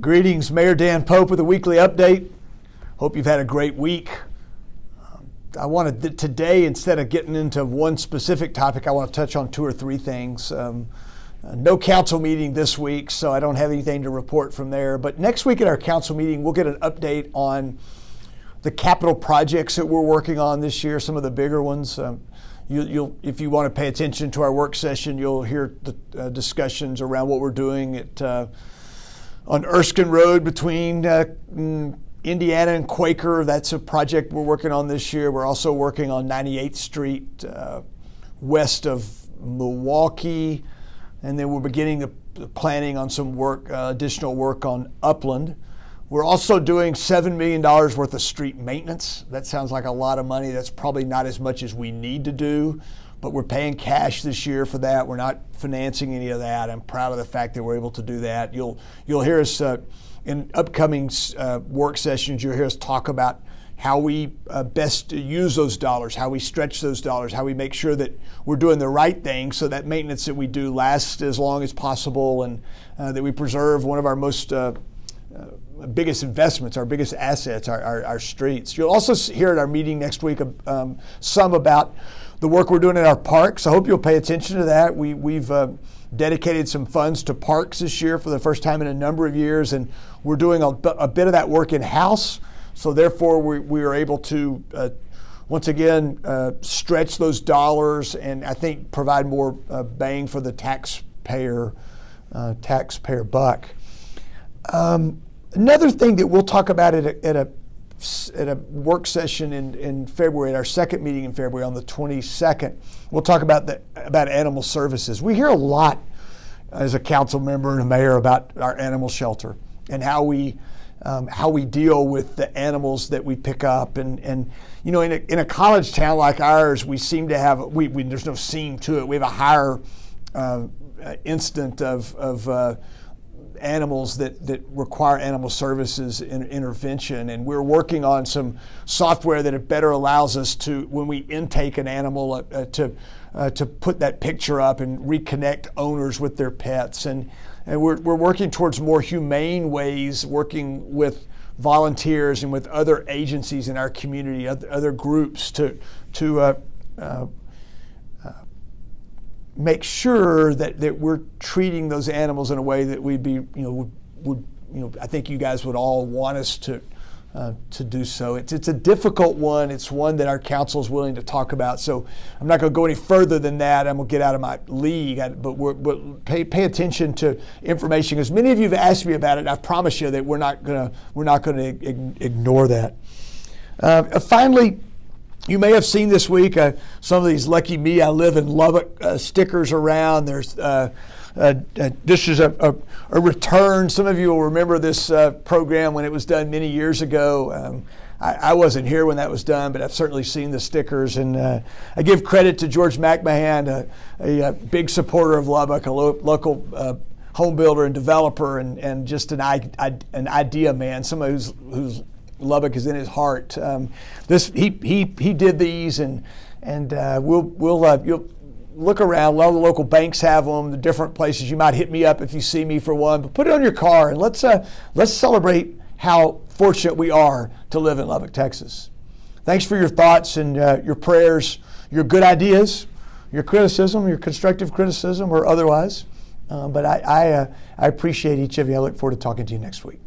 Greetings, Mayor Dan Pope with a weekly update. Hope you've had a great week. I wanted today, instead of getting into one specific topic, I want to touch on two or three things. No council meeting this week, so I don't have anything to report from there. But next week at our council meeting, we'll get an update on the capital projects that we're working on this year, some of the bigger ones. If you want to pay attention to our work session, you'll hear the discussions around what we're doing at on Erskine Road between Indiana and Quaker. That's a project we're working on this year. We're also working on 98th Street west of Milwaukee. And then we're beginning the planning on some work, additional work on Upland. We're also doing $7 million worth of street maintenance. That sounds like a lot of money. That's probably not as much as we need to do, but we're paying cash this year for that. We're not financing any of that. I'm proud of the fact that we're able to do that. You'll hear us in upcoming work sessions, you'll hear us talk about how we best use those dollars, how we stretch those dollars, how we make sure that we're doing the right thing so that maintenance that we do lasts as long as possible, and that we preserve one of our most biggest investments, our biggest assets, our streets. You'll also hear at our meeting next week some about the work we're doing in our parks. I hope you'll pay attention to that. We've dedicated some funds to parks this year for the first time in a number of years, and we're doing a bit of that work in-house. So therefore, we are able to, once again, stretch those dollars and I think provide more bang for the taxpayer buck. Another thing that we'll talk about at a work session in February, at our second meeting in February on the 22nd, we'll talk about animal services. We hear a lot as a council member and a mayor about our animal shelter and how we deal with the animals that we pick up, and you know, in a college town like ours, we seem to have there's no seam to it. We have a higher incident of animals that require animal services intervention, and we're working on some software that better allows us to, when we intake an animal, to put that picture up and reconnect owners with their pets, and we're working towards more humane ways, working with volunteers and with other agencies in our community, other groups to make sure that we're treating those animals in a way that I think you guys would all want us to do so. It's a difficult one. It's one that our council is willing to talk about. So I'm not going to go any further than that. I'm going to get out of my league. But pay attention to information, because many of you have asked me about it. And I promise you that we're not going to ignore that. Finally, you may have seen this week some of these "Lucky Me, I Live in Lubbock" stickers around. There's this is a return. Some of you will remember this program when it was done many years ago. I wasn't here when that was done, but I've certainly seen the stickers. And I give credit to George McMahon, a big supporter of Lubbock, a local home builder and developer, and just an idea man, somebody who's Lubbock is in his heart. He did these, and you'll look around. A lot of the local banks have them. The different places, you might hit me up if you see me for one. But put it on your car, and let's celebrate how fortunate we are to live in Lubbock, Texas. Thanks for your thoughts and your prayers, your good ideas, your criticism, your constructive criticism or otherwise. But I appreciate each of you. I look forward to talking to you next week.